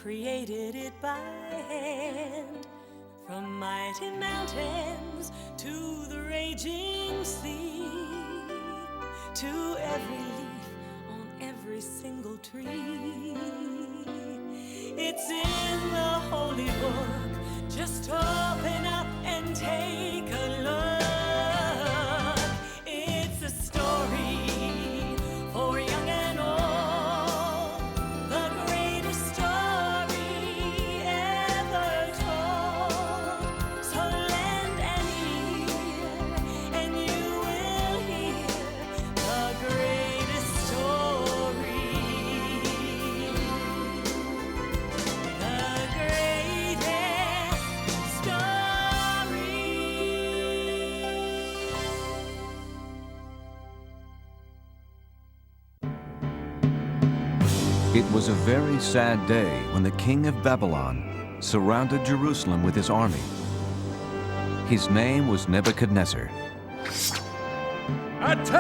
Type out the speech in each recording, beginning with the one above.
created it by hand. From mighty mountains to the raging sea, to every leaf on every single tree. It's in the holy book. Just open up and take a look. It's a story for young and old, the greatest story ever told. So lend an ear and you will hear the greatest story. The greatest story. It was a very sad day when the king of Babylon surrounded Jerusalem with his army. His name was Nebuchadnezzar. Attack!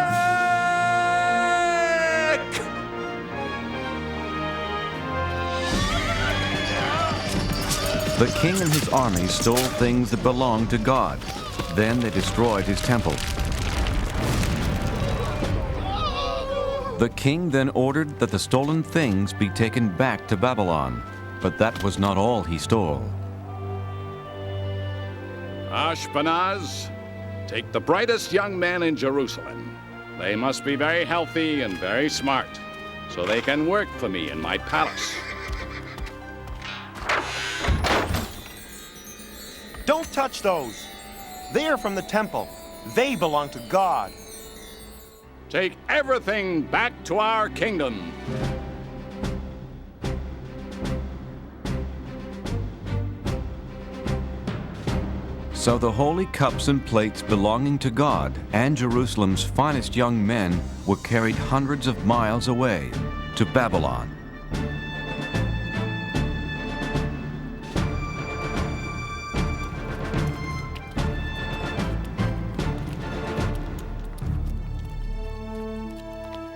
The king and his army stole things that belonged to God. Then they destroyed his temple. The king then ordered that the stolen things be taken back to Babylon, but that was not all he stole. Ashpenaz, take the brightest young men in Jerusalem. They must be very healthy and very smart, so they can work for me in my palace. Don't touch those. They are from the temple. They belong to God. Take everything back to our kingdom. So the holy cups and plates belonging to God and Jerusalem's finest young men were carried hundreds of miles away to Babylon.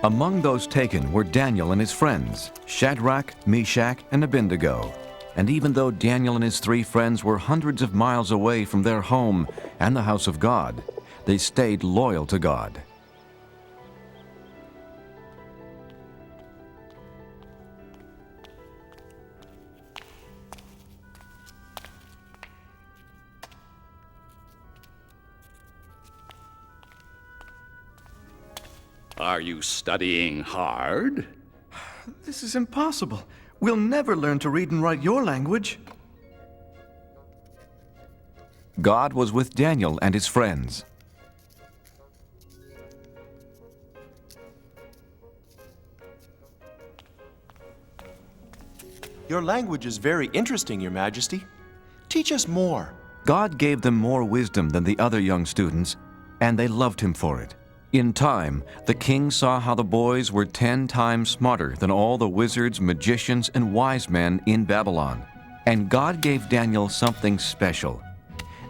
Among those taken were Daniel and his friends, Shadrach, Meshach, and Abednego. And even though Daniel and his 3 friends were hundreds of miles away from their home and the house of God, they stayed loyal to God. Are you studying hard? This is impossible. We'll never learn to read and write your language. God was with Daniel and his friends. Your language is very interesting, Your Majesty. Teach us more. God gave them more wisdom than the other young students, and they loved him for it. In time, the king saw how the boys were 10 times smarter than all the wizards, magicians, and wise men in Babylon. And God gave Daniel something special,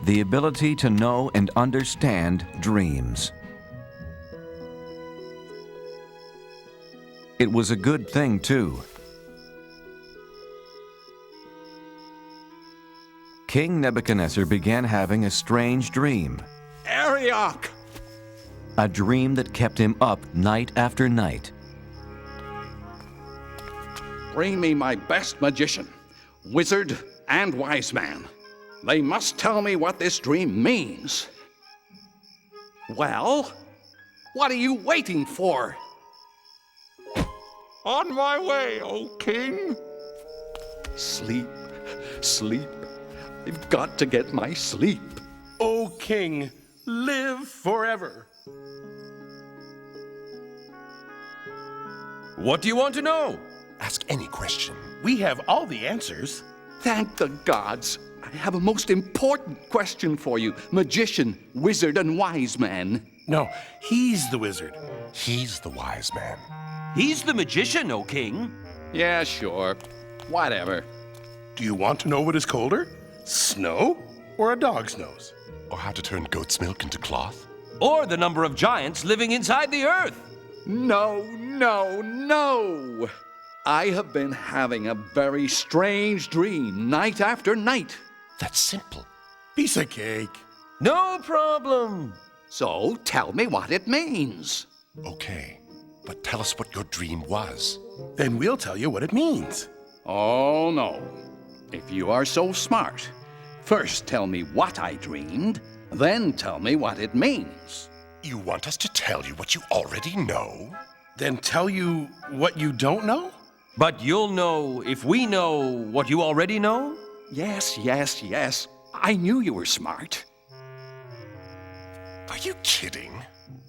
the ability to know and understand dreams. It was a good thing, too. King Nebuchadnezzar began having a strange dream. Arioch! A dream that kept him up night after night. Bring me my best magician, wizard, and wise man. They must tell me what this dream means. Well, what are you waiting for? On my way, O king. Sleep, sleep. I've got to get my sleep. O king, live forever. What do you want to know? Ask any question. We have all the answers. Thank the gods. I have a most important question for you, magician, wizard, and wise man. No, he's the wizard. He's the wise man. He's the magician, O king. Yeah, sure. Whatever. Do you want to know what is colder? Snow or a dog's nose? Or how to turn goat's milk into cloth? Or the number of giants living inside the earth. No, no, no! I have been having a very strange dream night after night. That's simple. Piece of cake. No problem. So tell me what it means. Okay, but tell us what your dream was. Then we'll tell you what it means. Oh, no. If you are so smart, first tell me what I dreamed, then tell me what it means. You want us to tell you what you already know? Then tell you what you don't know? But you'll know if we know what you already know? Yes, yes, yes. I knew you were smart. Are you kidding?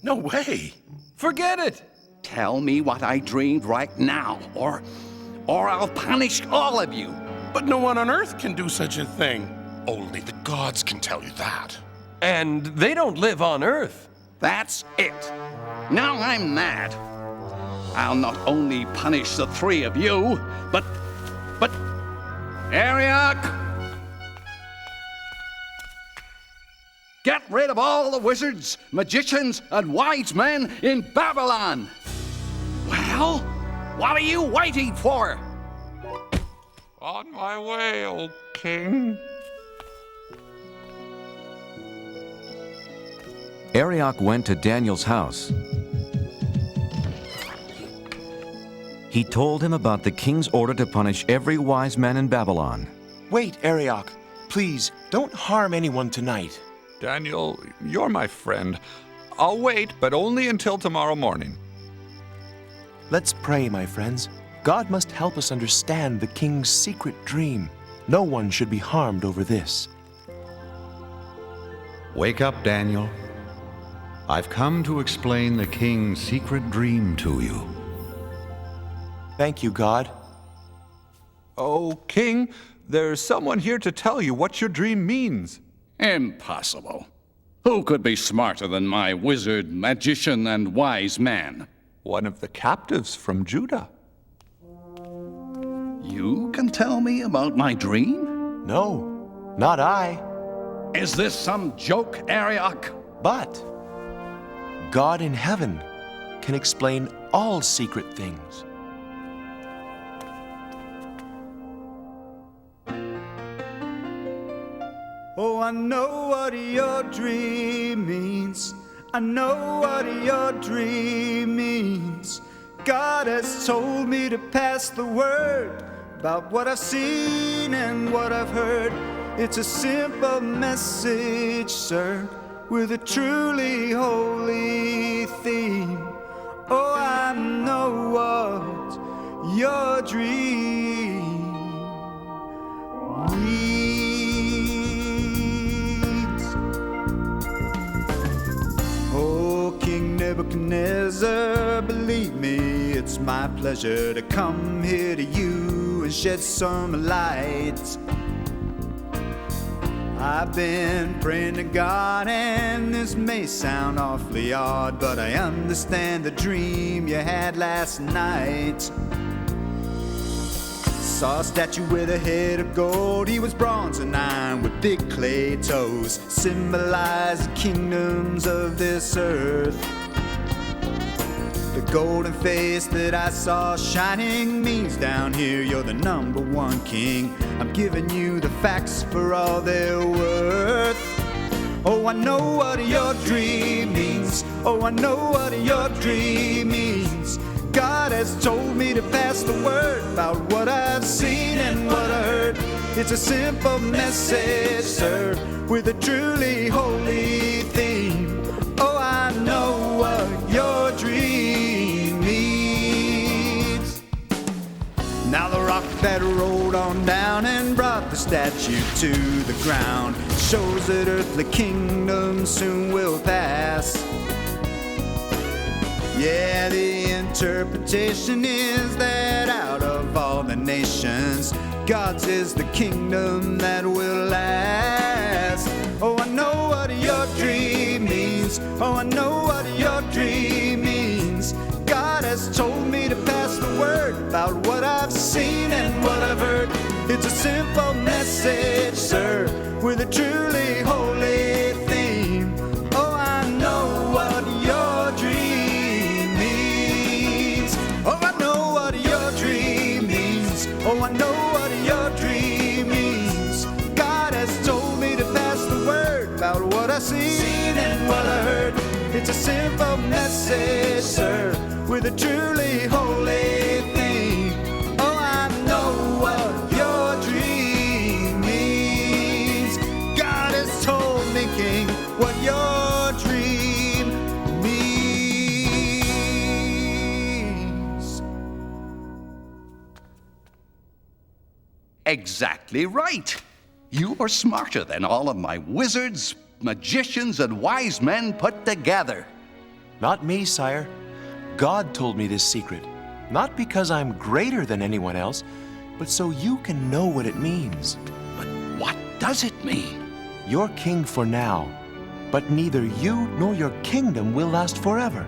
No way. Forget it. Tell me what I dreamed right now, or I'll punish all of you. But no one on earth can do such a thing. Only the gods can tell you that. And they don't live on Earth. That's it. Now I'm mad. I'll not only punish the three of you, but Ariok! Get rid of all the wizards, magicians, and wise men in Babylon! Well, what are you waiting for? On my way, O king. Arioch went to Daniel's house. He told him about the king's order to punish every wise man in Babylon. Wait, Arioch. Please, don't harm anyone tonight. Daniel, you're my friend. I'll wait, but only until tomorrow morning. Let's pray, my friends. God must help us understand the king's secret dream. No one should be harmed over this. Wake up, Daniel. I've come to explain the king's secret dream to you. Thank you, God. Oh, king, there's someone here to tell you what your dream means. Impossible. Who could be smarter than my wizard, magician, and wise man? One of the captives from Judah. You can tell me about my dream? No, not I. Is this some joke, Arioch? But God in heaven can explain all secret things. Oh, I know what your dream means. I know what your dream means. God has told me to pass the word about what I've seen and what I've heard. It's a simple message, sir, with a truly holy theme. Oh, I know what your dream means. Oh, King Nebuchadnezzar, believe me, it's my pleasure to come here to you and shed some light. I've been praying to God, and this may sound awfully odd, but I understand the dream you had last night. Saw a statue with a head of gold. He was bronze and iron with big clay toes, symbolizing kingdoms of this earth. The golden face that I saw shining means down here you're the number one king. I'm giving you the facts for all they're worth. Oh, I know what your dream means. Oh, I know what your dream means. God has told me to pass the word about what I've seen and what I heard. It's a simple message, sir, with a truly holy theme. Oh, I know what your dream means. Now the rock that rolled on down and brought the statue to the ground shows that earthly kingdoms soon will pass. Yeah, the interpretation is that out of all the nations, God's is the kingdom that will last. Oh, I know what your dream means. Oh, I know what your dream means. God has told me to pass the word about what I've seen and what I've heard. It's a simple message, sir, with a truly holy theme. Oh, I know what your dream means. Oh, I know what your dream about what I seen and what I heard. It's a simple message, sir, with a truly holy thing. Oh, I know what your dream means. God has told me, King, what your dream means. Exactly right. You are smarter than all of my wizards, magicians, and wise men put together. Not me, sire. God told me this secret. Not because I'm greater than anyone else, but so you can know what it means. But what does it mean? You're king for now, but neither you nor your kingdom will last forever.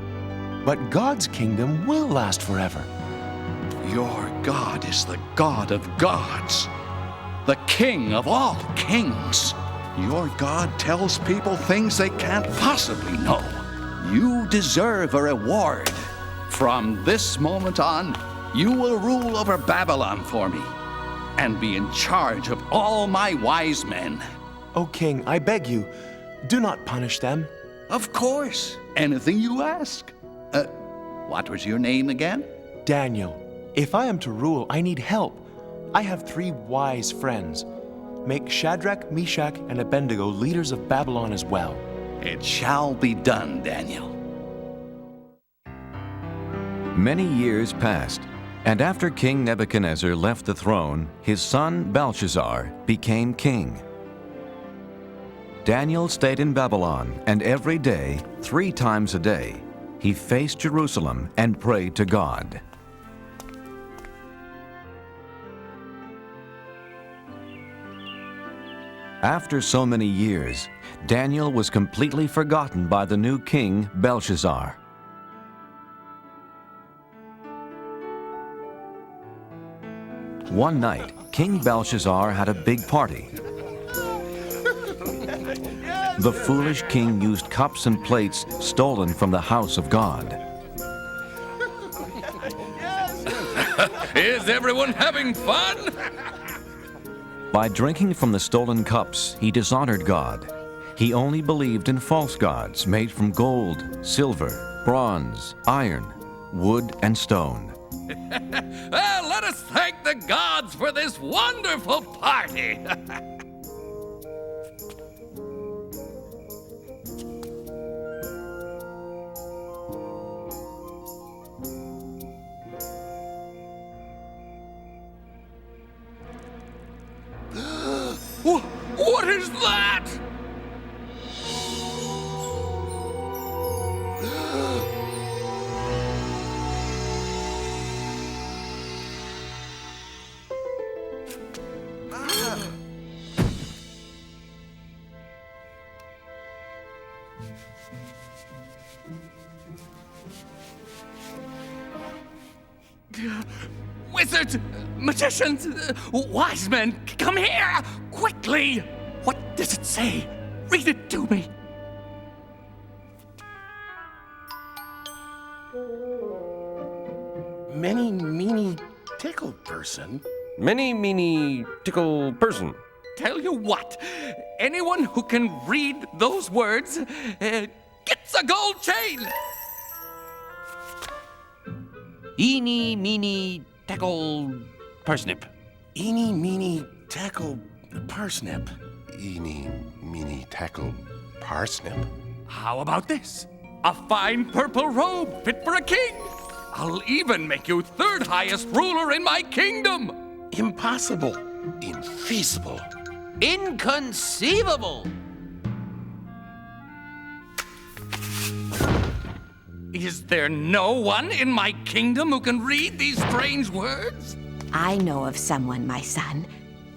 But God's kingdom will last forever. Your God is the God of gods, the King of all kings. Your God tells people things they can't possibly know. You deserve a reward. From this moment on, you will rule over Babylon for me and be in charge of all my wise men. O king, I beg you, do not punish them. Of course, anything you ask. What was your name again? Daniel, if I am to rule, I need help. I have 3 wise friends. Make Shadrach, Meshach, and Abednego leaders of Babylon as well. It shall be done, Daniel. Many years passed, and after King Nebuchadnezzar left the throne, his son Belshazzar became king. Daniel stayed in Babylon, and every day, 3 times a day, he faced Jerusalem and prayed to God. After so many years, Daniel was completely forgotten by the new king, Belshazzar. One night, King Belshazzar had a big party. The foolish king used cups and plates stolen from the house of God. Is everyone having fun? By drinking from the stolen cups, he dishonored God. He only believed in false gods made from gold, silver, bronze, iron, wood, and stone. Well, let us thank the gods for this wonderful party. What is that? Wizards, magicians, wise men, come here, quickly! What does it say? Read it to me. Many, meany, tickle person. Many, meany, tickle person. Tell you what, anyone who can read those words gets a gold chain. Eeny, meeny, tackle, parsnip. Eeny, meeny, tackle, parsnip. Eeny, meeny, tackle, parsnip. How about this? A fine purple robe fit for a king. I'll even make you 3rd highest ruler in my kingdom. Impossible. Infeasible. Inconceivable. Is there no one in my kingdom who can read these strange words? I know of someone, my son.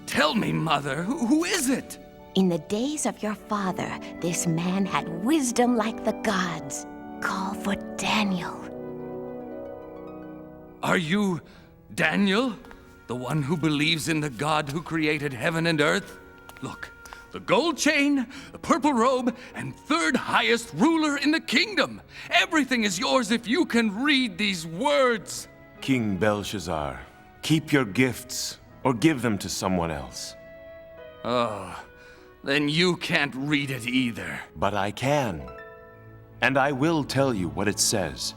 Tell me, Mother, who is it? In the days of your father, this man had wisdom like the gods. Call for Daniel. Are you Daniel, the one who believes in the God who created heaven and earth? Look, the gold chain, the purple robe, and 3rd highest ruler in the kingdom. Everything is yours if you can read these words. King Belshazzar, keep your gifts or give them to someone else. Oh, Then you can't read it either. But I can. And I will tell you what it says.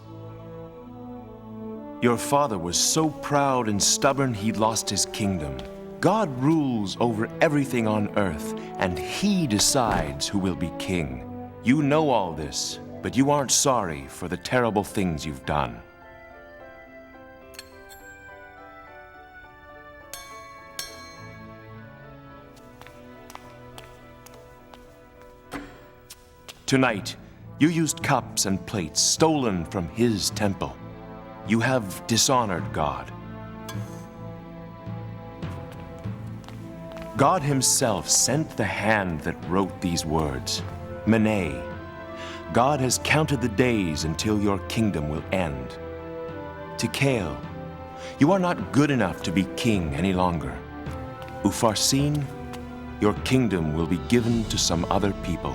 Your father was so proud and stubborn he lost his kingdom. God rules over everything on earth, and he decides who will be king. You know all this, but you aren't sorry for the terrible things you've done. Tonight, you used cups and plates stolen from his temple. You have dishonored God. God himself sent the hand that wrote these words, Mene. God has counted the days until your kingdom will end. Tikal, you are not good enough to be king any longer. Upharsin, your kingdom will be given to some other people.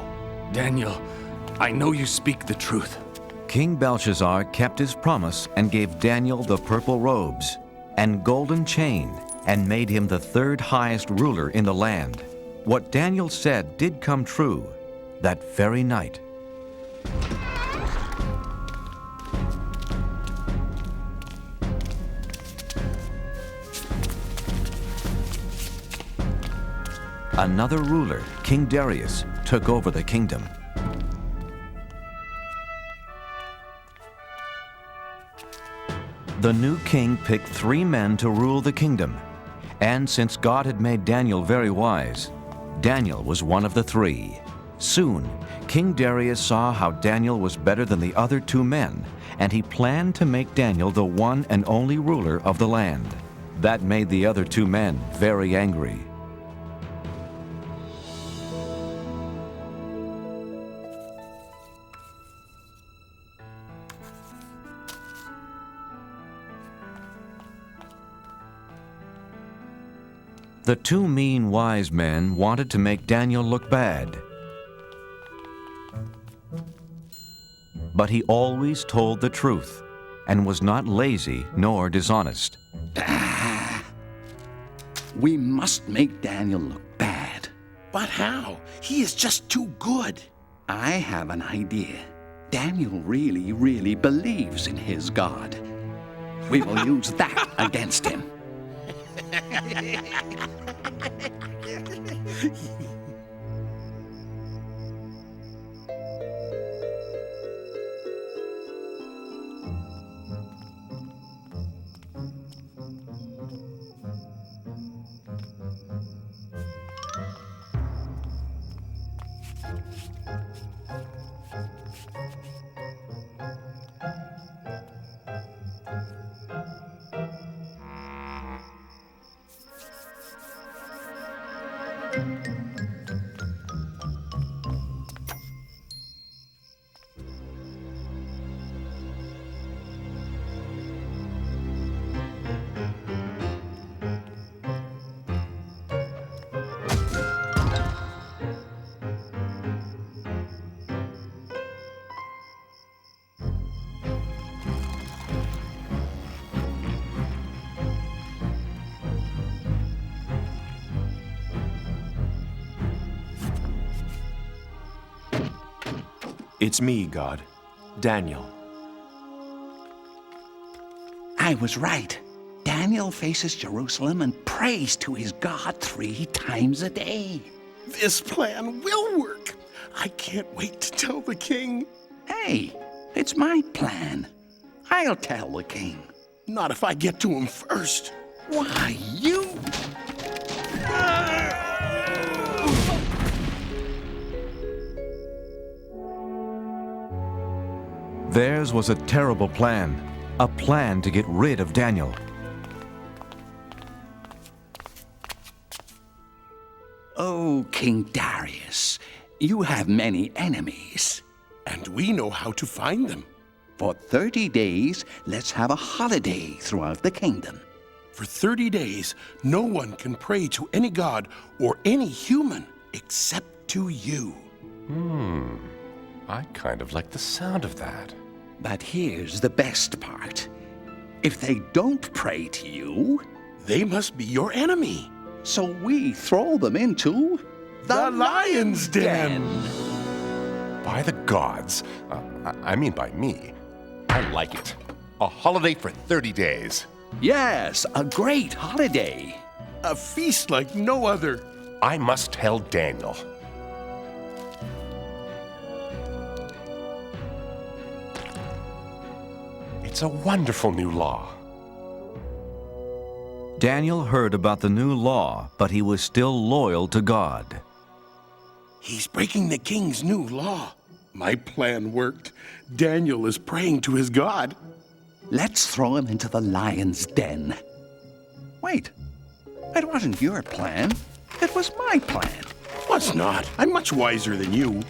Daniel, I know you speak the truth. King Belshazzar kept his promise and gave Daniel the purple robes and golden chain and made him the third highest ruler in the land. What Daniel said did come true that very night. Another ruler, King Darius, took over the kingdom. The new king picked 3 men to rule the kingdom, and since God had made Daniel very wise, Daniel was one of the 3. Soon, King Darius saw how Daniel was better than the other 2 men, and he planned to make Daniel the one and only ruler of the land. That made the other 2 men very angry. The 2 mean wise men wanted to make Daniel look bad. But he always told the truth and was not lazy nor dishonest. We must make Daniel look bad. But how? He is just too good. I have an idea. Daniel really, really believes in his God. We will use that against him. It's me, God, Daniel. I was right. Daniel faces Jerusalem and prays to his God 3 times a day. This plan will work. I can't wait to tell the king. Hey, it's my plan. I'll tell the king. Not if I get to him first. Why, you... Theirs was a terrible plan, a plan to get rid of Daniel. Oh, King Darius, you have many enemies. And we know how to find them. For 30 days, let's have a holiday throughout the kingdom. For 30 days, no one can pray to any god or any human except to you. I kind of like the sound of that. But here's the best part. If they don't pray to you, they must be your enemy. So we throw them into The lion's den. By the gods. I mean by me. I like it. A holiday for 30 days. Yes, a great holiday. A feast like no other. I must tell Daniel. It's a wonderful new law. Daniel heard about the new law, but he was still loyal to God. He's breaking the king's new law. My plan worked. Daniel is praying to his God. Let's throw him into the lion's den. Wait, it wasn't your plan. It was my plan. Was not. I'm much wiser than you.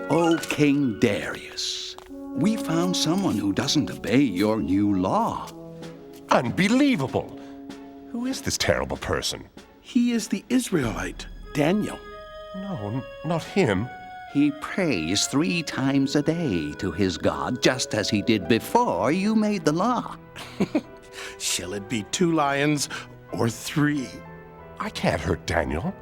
Oh, King Darius, we found someone who doesn't obey your new law. Unbelievable! Who is this terrible person? He is the Israelite, Daniel. No, not him. He prays 3 times a day to his God, just as he did before you made the law. Shall it be 2 lions or 3? I can't hurt Daniel.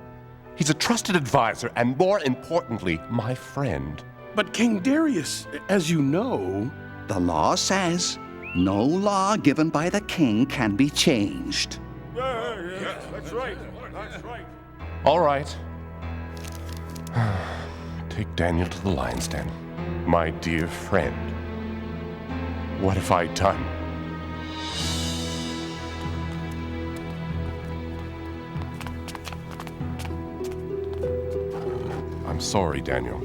He's a trusted advisor and, more importantly, my friend. But King Darius, as you know... The law says no law given by the king can be changed. Yeah, that's right. That's right. All right. Take Daniel to the lion's den. My dear friend. What have I done? I'm sorry, Daniel.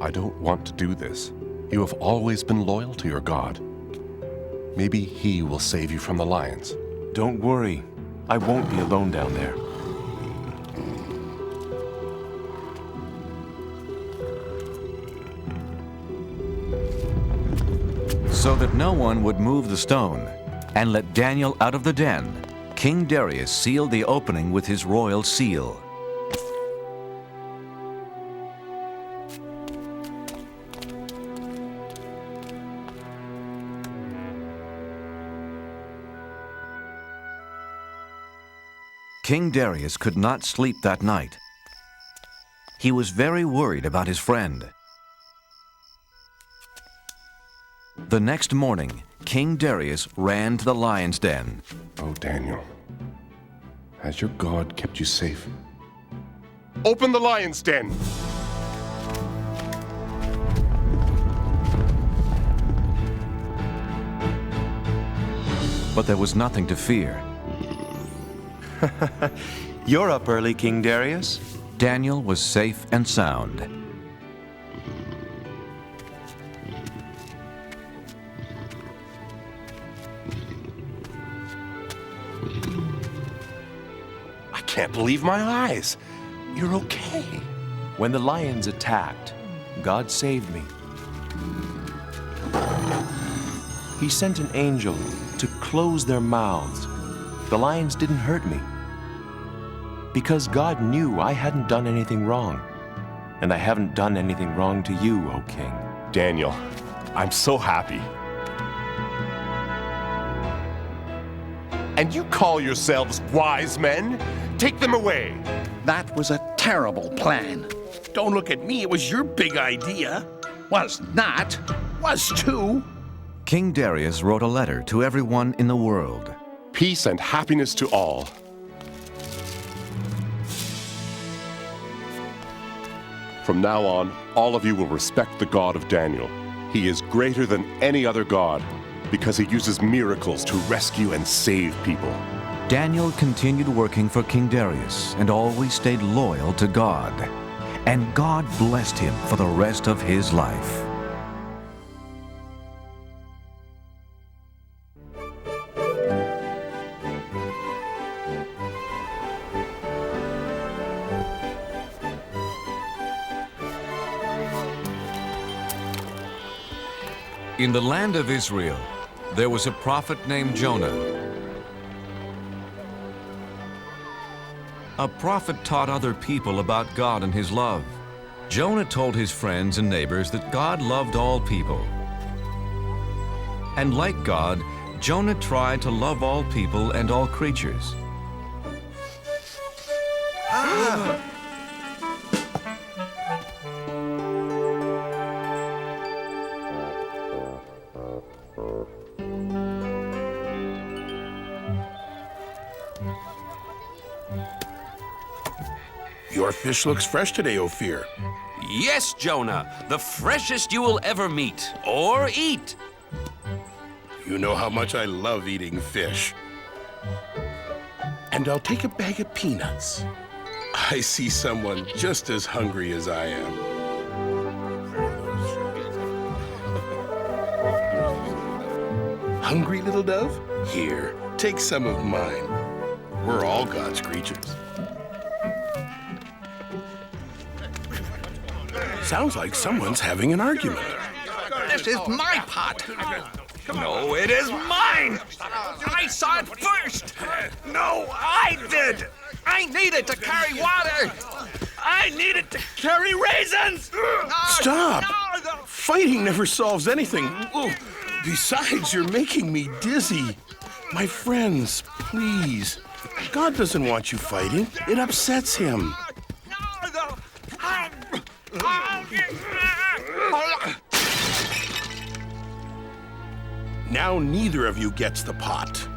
I don't want to do this. You have always been loyal to your God. Maybe he will save you from the lions. Don't worry. I won't be alone down there. So that no one would move the stone and let Daniel out of the den, King Darius sealed the opening with his royal seal. King Darius could not sleep that night. He was very worried about his friend. The next morning, King Darius ran to the lion's den. Oh, Daniel, has your God kept you safe? Open the lion's den! But there was nothing to fear. You're up early, King Darius. Daniel was safe and sound. I can't believe my eyes. You're okay. When the lions attacked, God saved me. He sent an angel to close their mouths. The lions didn't hurt me. Because God knew I hadn't done anything wrong. And I haven't done anything wrong to you, O King. Daniel, I'm so happy. And you call yourselves wise men? Take them away. That was a terrible plan. Don't look at me, it was your big idea. Was not. Was too. King Darius wrote a letter to everyone in the world. Peace and happiness to all. From now on, all of you will respect the God of Daniel. He is greater than any other God because he uses miracles to rescue and save people. Daniel continued working for King Darius and always stayed loyal to God. And God blessed him for the rest of his life. In the land of Israel, there was a prophet named Jonah. A prophet taught other people about God and his love. Jonah told his friends and neighbors that God loved all people. And like God, Jonah tried to love all people and all creatures. Your fish looks fresh today, Ophir. Yes, Jonah, the freshest you will ever meet or eat. You know how much I love eating fish. And I'll take a bag of peanuts. I see someone just as hungry as I am. Hungry, little dove? Here, take some of mine. We're all God's creatures. Sounds like someone's having an argument. This is my pot. No, it is mine. I saw it first. No, I did. I needed to carry water. I needed to carry raisins. Stop! Fighting never solves anything. Besides, you're making me dizzy. My friends, please. God doesn't want you fighting. It upsets him. Now neither of you gets the pot.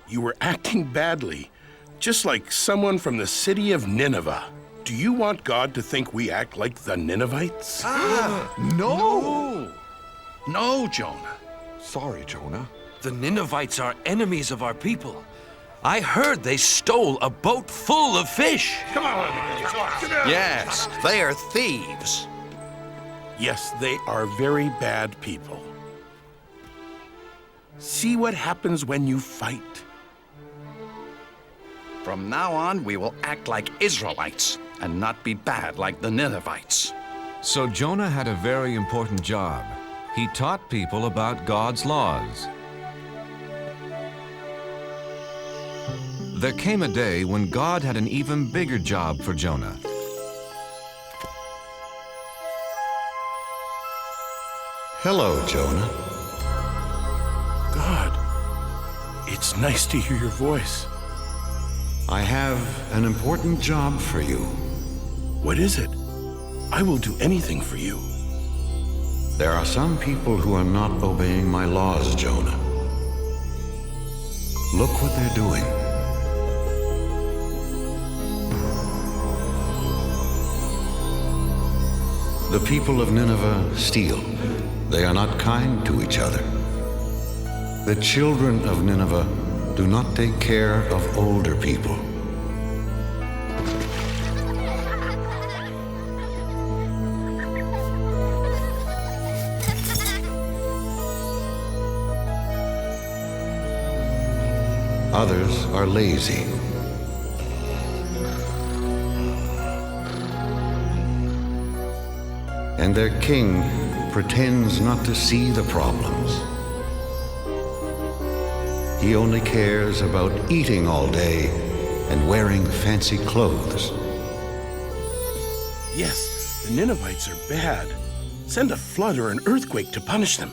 You were acting badly, just like someone from the city of Nineveh. Do you want God to think we act like the Ninevites? No! No, Jonah. Sorry, Jonah. The Ninevites are enemies of our people. I heard they stole a boat full of fish. Come on. Yes, they are thieves. Yes, they are very bad people. See what happens when you fight. From now on, we will act like Israelites and not be bad like the Ninevites. So Jonah had a very important job. He taught people about God's laws. There came a day when God had an even bigger job for Jonah. Hello, Jonah. God, it's nice to hear your voice. I have an important job for you. What is it? I will do anything for you. There are some people who are not obeying my laws, Jonah. Look what they're doing. The people of Nineveh steal. They are not kind to each other. The children of Nineveh do not take care of older people. Others are lazy. And their king pretends not to see the problems. He only cares about eating all day and wearing fancy clothes. Yes, the Ninevites are bad. Send a flood or an earthquake to punish them.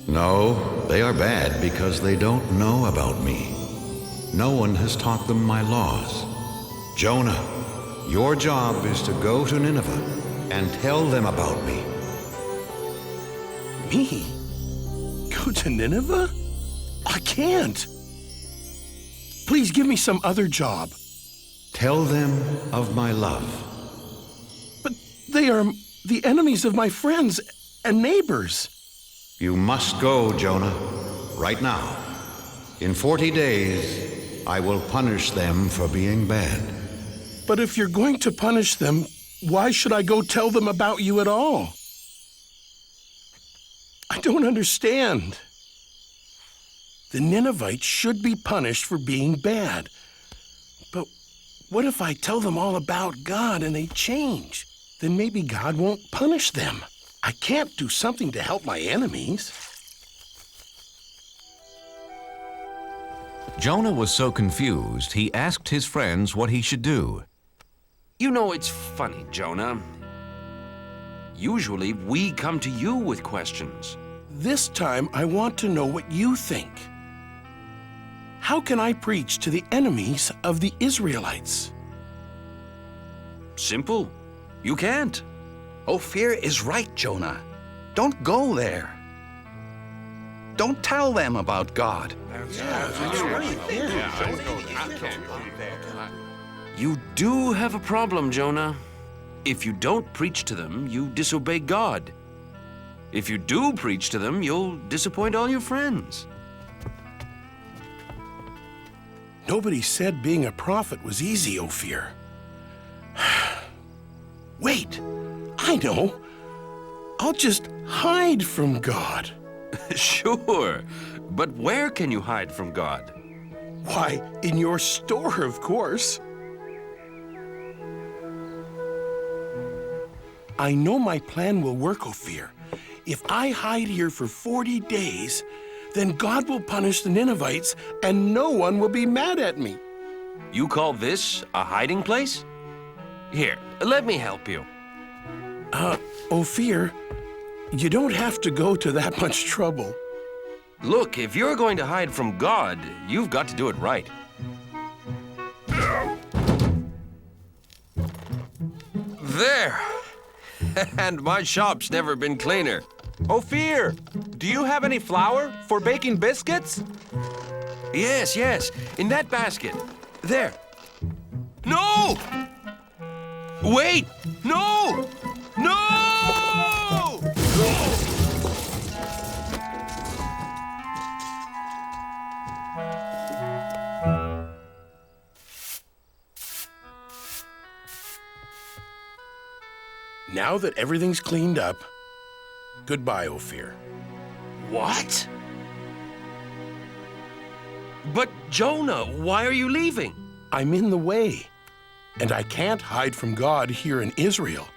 No, they are bad because they don't know about me. No one has taught them my laws. Jonah, your job is to go to Nineveh and tell them about me. Me? Go to Nineveh? I can't. Please give me some other job. Tell them of my love. But they are the enemies of my friends and neighbors. You must go, Jonah, right now. In 40 days, I will punish them for being bad. But if you're going to punish them, why should I go tell them about you at all? I don't understand. The Ninevites should be punished for being bad. But what if I tell them all about God and they change? Then maybe God won't punish them. I can't do something to help my enemies. Jonah was so confused, he asked his friends what he should do. You know, it's funny, Jonah. Usually, we come to you with questions. This time, I want to know what you think. How can I preach to the enemies of the Israelites? Simple. You can't. Ophir is right, Jonah. Don't go there. Don't tell them about God. You do have a problem, Jonah. If you don't preach to them, you disobey God. If you do preach to them, you'll disappoint all your friends. Nobody said being a prophet was easy, Ophir. Wait, I know. I'll just hide from God. Sure, but where can you hide from God? Why, in your store, of course. I know my plan will work, Ophir. If I hide here for 40 days, then God will punish the Ninevites and no one will be mad at me. You call this a hiding place? Here, let me help you. Ophir, you don't have to go to that much trouble. Look, if you're going to hide from God, you've got to do it right. There! And my shop's never been cleaner. Ophir, do you have any flour for baking biscuits? Yes, in that basket. There. No! Wait! No! No! Now that everything's cleaned up, goodbye, Ophir. What? But Jonah, why are you leaving? I'm in the way, and I can't hide from God here in Israel.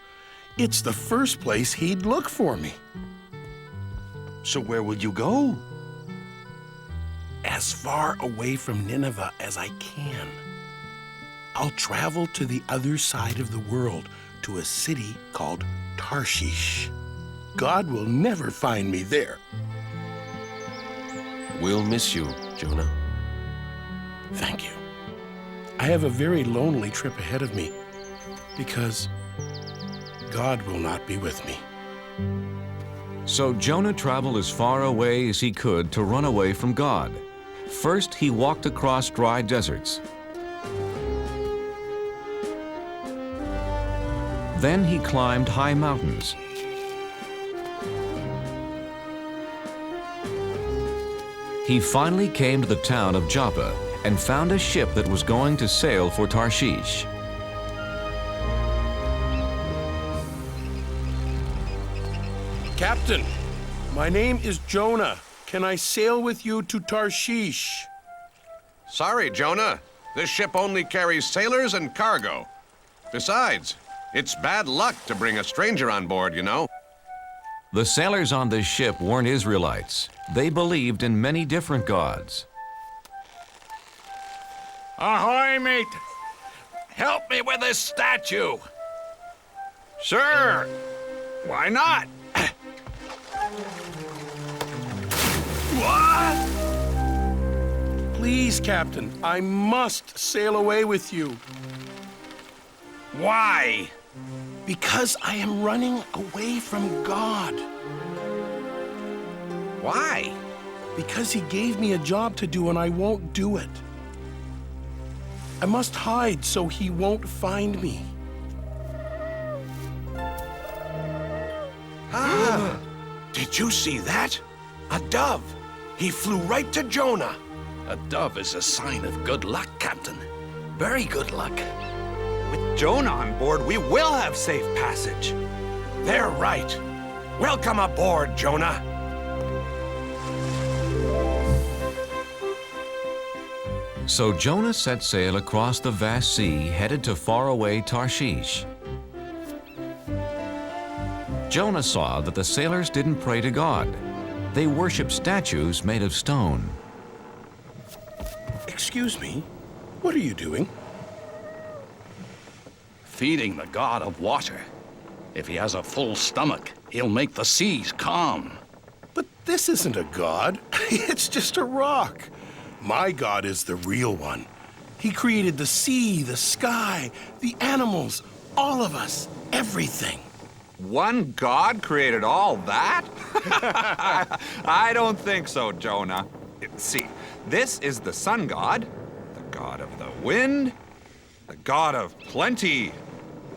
It's the first place he'd look for me. So where would you go? As far away from Nineveh as I can. I'll travel to the other side of the world, to a city called Tarshish. God will never find me there. We'll miss you, Jonah. Thank you. I have a very lonely trip ahead of me because God will not be with me. So Jonah traveled as far away as he could to run away from God. First, he walked across dry deserts. Then he climbed high mountains. He finally came to the town of Joppa and found a ship that was going to sail for Tarshish. Captain, my name is Jonah. Can I sail with you to Tarshish? Sorry, Jonah. This ship only carries sailors and cargo. Besides, it's bad luck to bring a stranger on board, you know. The sailors on this ship weren't Israelites. They believed in many different gods. Ahoy, mate! Help me with this statue! Sure! Why not? What? Please, Captain, I must sail away with you. Why? Because I am running away from God. Why? Because he gave me a job to do and I won't do it. I must hide so he won't find me. Did you see that? A dove. He flew right to Jonah. A dove is a sign of good luck, Captain. Very good luck. With Jonah on board, we will have safe passage. They're right. Welcome aboard, Jonah. So Jonah set sail across the vast sea, headed to faraway Tarshish. Jonah saw that the sailors didn't pray to God. They worshiped statues made of stone. Excuse me, what are you doing? Feeding the god of water. If he has a full stomach, he'll make the seas calm. But this isn't a god. It's just a rock. My God is the real one. He created the sea, the sky, the animals, all of us, everything. One God created all that? I don't think so, Jonah. See, this is the sun god, the god of the wind, the god of plenty.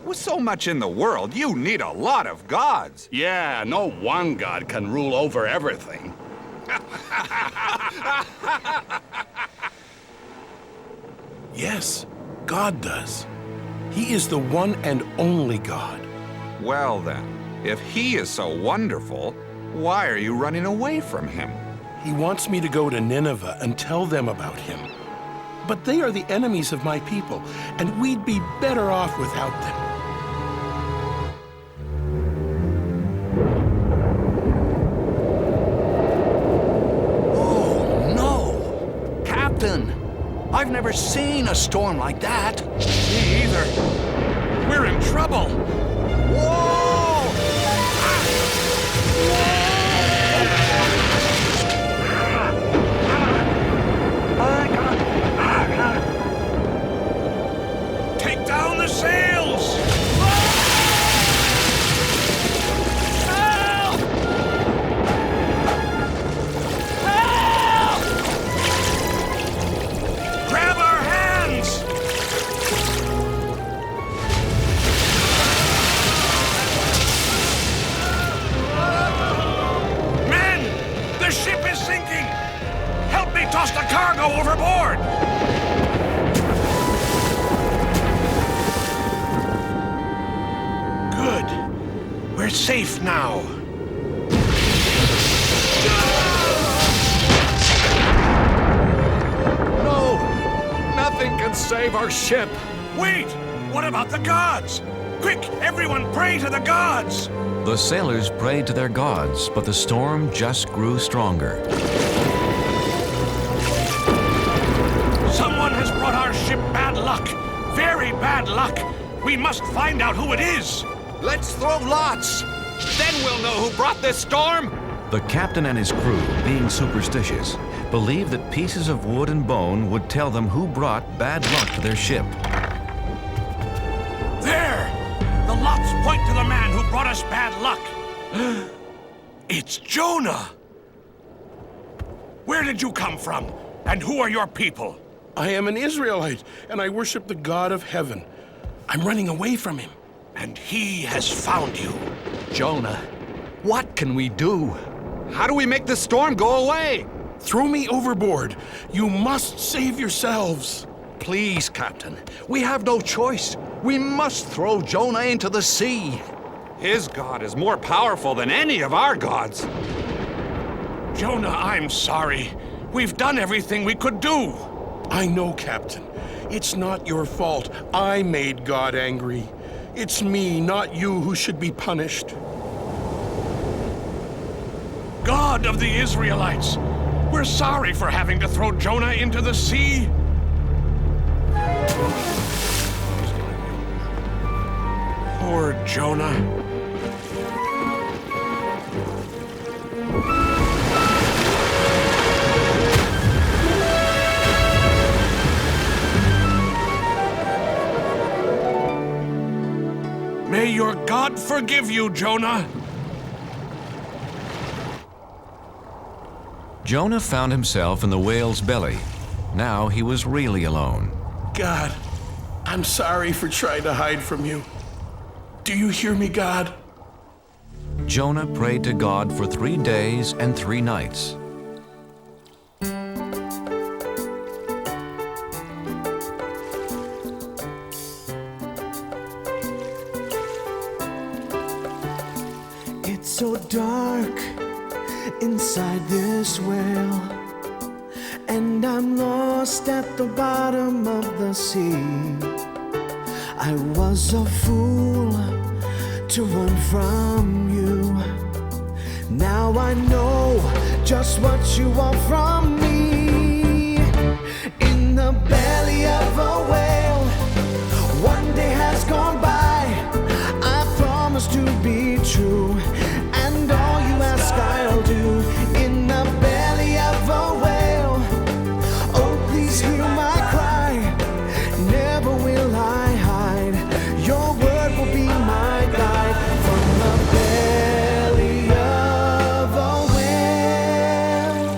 With so much in the world, you need a lot of gods. Yeah, no one god can rule over everything. Yes, God does. He is the one and only God. Well then, if he is so wonderful, why are you running away from him? He wants me to go to Nineveh and tell them about him. But they are the enemies of my people, and we'd be better off without them. Oh, no! Captain, I've never seen a storm like that. Me either. We're in trouble. Whoa! Take down the sails! Help! Help! Grab our hands! Men! The ship is sinking! Help me toss the cargo overboard! Good. We're safe now. No! Nothing can save our ship. Wait! What about the gods? Quick, everyone pray to the gods! The sailors prayed to their gods, but the storm just grew stronger. Someone has brought our ship bad luck. Very bad luck. We must find out who it is. Let's throw lots. Then we'll know who brought this storm. The captain and his crew, being superstitious, believed that pieces of wood and bone would tell them who brought bad luck to their ship. There! The lots point to the man who brought us bad luck. It's Jonah! Where did you come from? And who are your people? I am an Israelite, and I worship the God of heaven. I'm running away from him. And he has found you. Jonah, what can we do? How do we make the storm go away? Throw me overboard. You must save yourselves. Please, Captain. We have no choice. We must throw Jonah into the sea. His God is more powerful than any of our gods. Jonah, I'm sorry. We've done everything we could do. I know, Captain. It's not your fault. I made God angry. It's me, not you, who should be punished. God of the Israelites, we're sorry for having to throw Jonah into the sea. Poor Jonah. May your God forgive you, Jonah. Jonah found himself in the whale's belly. Now he was really alone. God, I'm sorry for trying to hide from you. Do you hear me, God? Jonah prayed to God for 3 days and 3 nights. It's so dark inside this well, and I'm lost at the bottom of the sea. I was a fool to run from you. Now I know just what you want from me. In the belly of a whale, one day has gone by. I promise to be true, and all you ask I'll do. In the belly of a whale, oh please hear my cry. Never will I hide. Your word will be my guide. From the belly of a whale,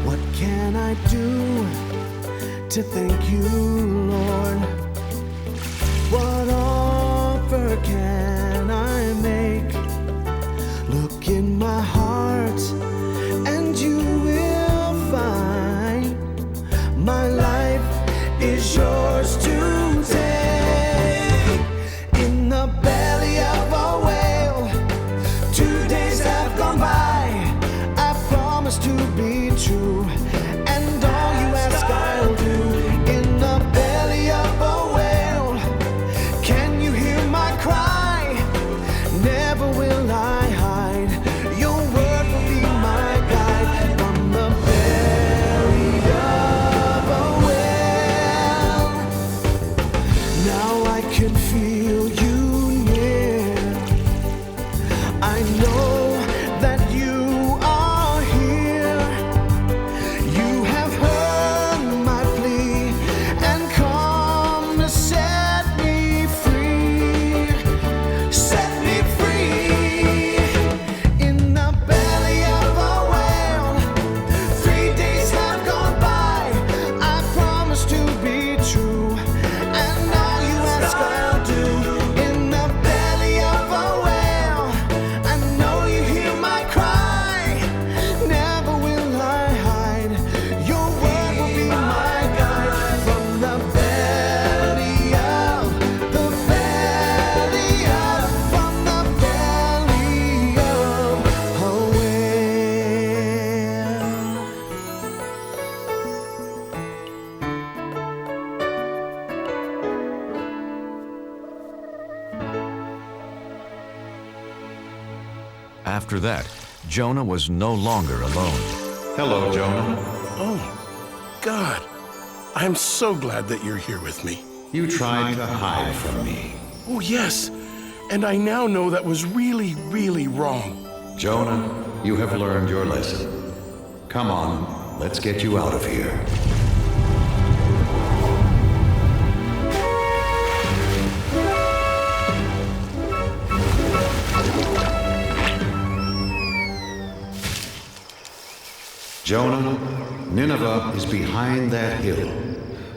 what can I do to thank you, Lord? What offer can I make? Look in my heart and you will find my life is yours to take. In the belly of a whale, 2 days have gone by. I promise to be true, and all you ask I'll do. In the belly of a whale, can you hear my cry? Never will I hide. Your word will be my guide. From the belly of a whale, now I can feel you near. I know that you are here. You have heard my plea and come to set me free. Set me free. In the belly of a whale, 3 days have gone by. I promise to be true, and all you ask I'll do. In the belly of a whale, I know you hear my cry. Never will I hide. Your word will be my guide. From the belly of, from the belly of a After that, Jonah was no longer alone. Hello, Jonah. Oh, God, I'm so glad that you're here with me. You tried to hide from me. Oh, yes, and I now know that was really, really wrong. Jonah, you have learned your lesson. Come on, let's get you out of here. Jonah, Nineveh is behind that hill.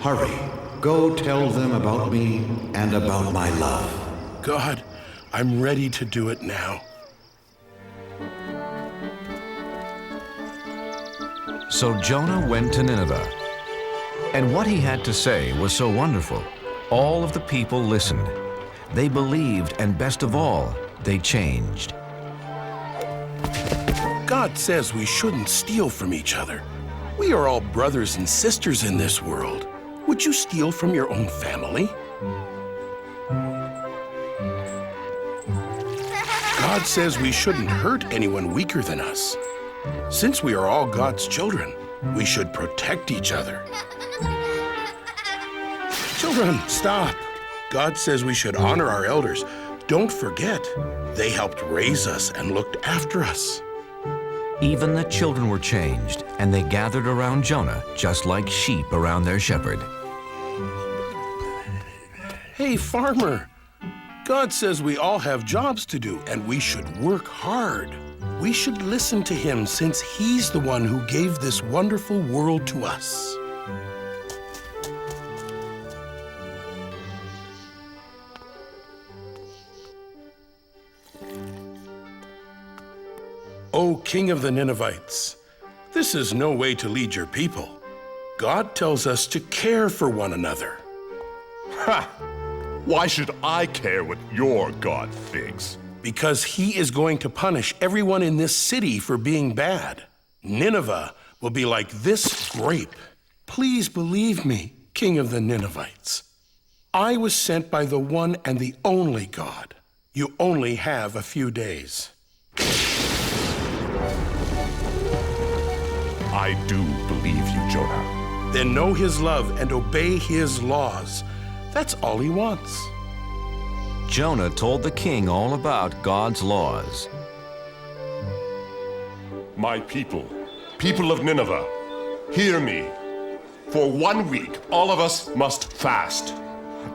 Hurry, go tell them about me and about my love. God, I'm ready to do it now. So Jonah went to Nineveh. And what he had to say was so wonderful. All of the people listened. They believed, and best of all, they changed. God says we shouldn't steal from each other. We are all brothers and sisters in this world. Would you steal from your own family? God says we shouldn't hurt anyone weaker than us. Since we are all God's children, we should protect each other. Children, stop. God says we should honor our elders. Don't forget, they helped raise us and looked after us. Even the children were changed, and they gathered around Jonah just like sheep around their shepherd. Hey, farmer. God says we all have jobs to do, and we should work hard. We should listen to him since he's the one who gave this wonderful world to us. O King of the Ninevites, this is no way to lead your people. God tells us to care for one another. Ha! Why should I care what your God thinks? Because he is going to punish everyone in this city for being bad. Nineveh will be like this grape. Please believe me, King of the Ninevites. I was sent by the one and the only God. You only have a few days. I do believe you, Jonah. Then know his love and obey his laws. That's all he wants. Jonah told the king all about God's laws. My people, people of Nineveh, hear me. For 1 week, all of us must fast.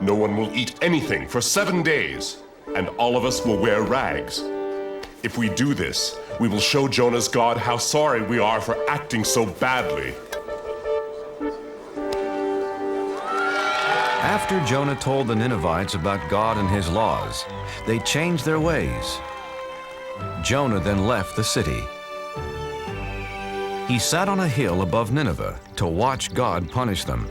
No one will eat anything for 7 days, and all of us will wear rags. If we do this, we will show Jonah's God how sorry we are for acting so badly. After Jonah told the Ninevites about God and his laws, they changed their ways. Jonah then left the city. He sat on a hill above Nineveh to watch God punish them.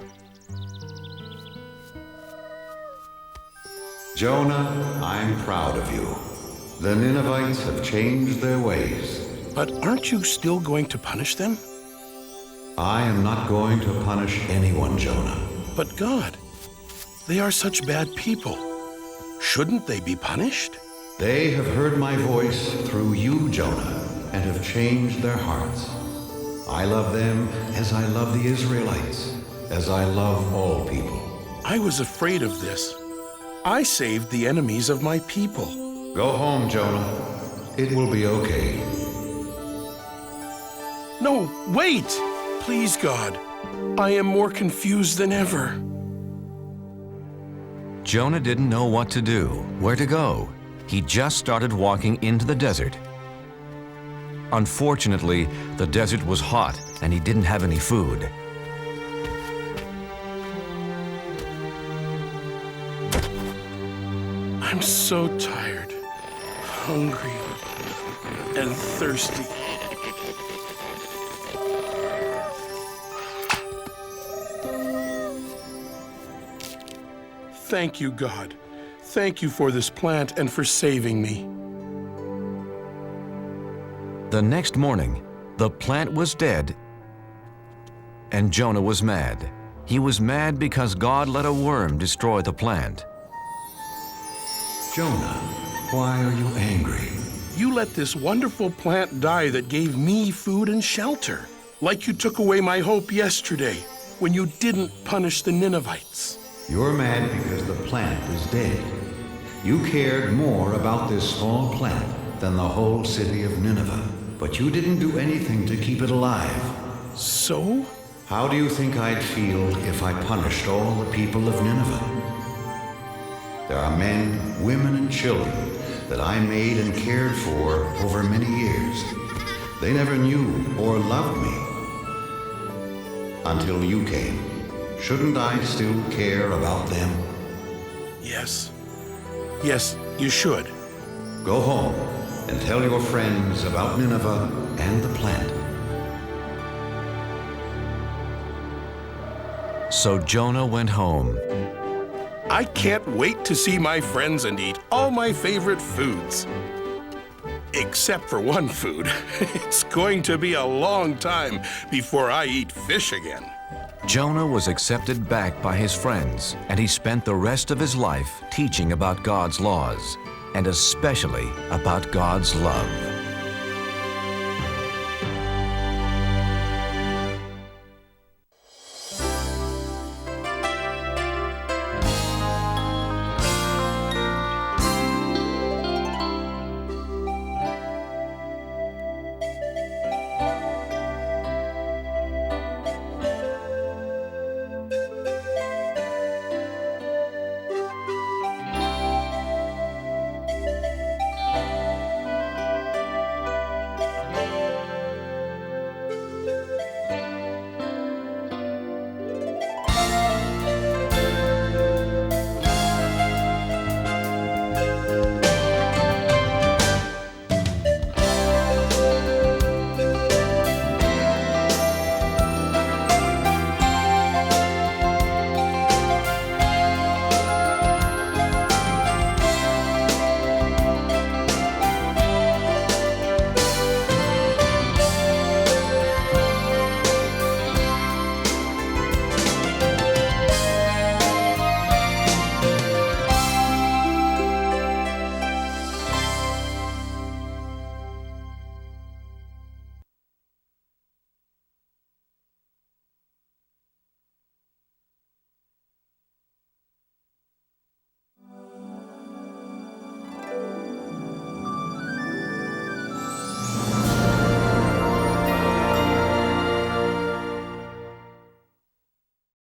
Jonah, I'm proud of you. The Ninevites have changed their ways. But aren't you still going to punish them? I am not going to punish anyone, Jonah. But God, they are such bad people. Shouldn't they be punished? They have heard my voice through you, Jonah, and have changed their hearts. I love them as I love the Israelites, as I love all people. I was afraid of this. I saved the enemies of my people. Go home, Jonah. It will be okay. No, wait! Please, God. I am more confused than ever. Jonah didn't know what to do, where to go. He just started walking into the desert. Unfortunately, the desert was hot and he didn't have any food. I'm so tired, hungry, and thirsty. Thank you, God. Thank you for this plant and for saving me. The next morning, the plant was dead, and Jonah was mad. He was mad because God let a worm destroy the plant. Jonah, why are you angry? You let this wonderful plant die that gave me food and shelter, like you took away my hope yesterday when you didn't punish the Ninevites. You're mad because the plant is dead. You cared more about this small plant than the whole city of Nineveh, but you didn't do anything to keep it alive. So? How do you think I'd feel if I punished all the people of Nineveh? There are men, women, and children that I made and cared for over many years. They never knew or loved me until you came. Shouldn't I still care about them? Yes. Yes, you should. Go home and tell your friends about Nineveh and the plant. So Jonah went home. I can't wait to see my friends and eat all my favorite foods. Except for one food. It's going to be a long time before I eat fish again. Jonah was accepted back by his friends, and he spent the rest of his life teaching about God's laws, and especially about God's love.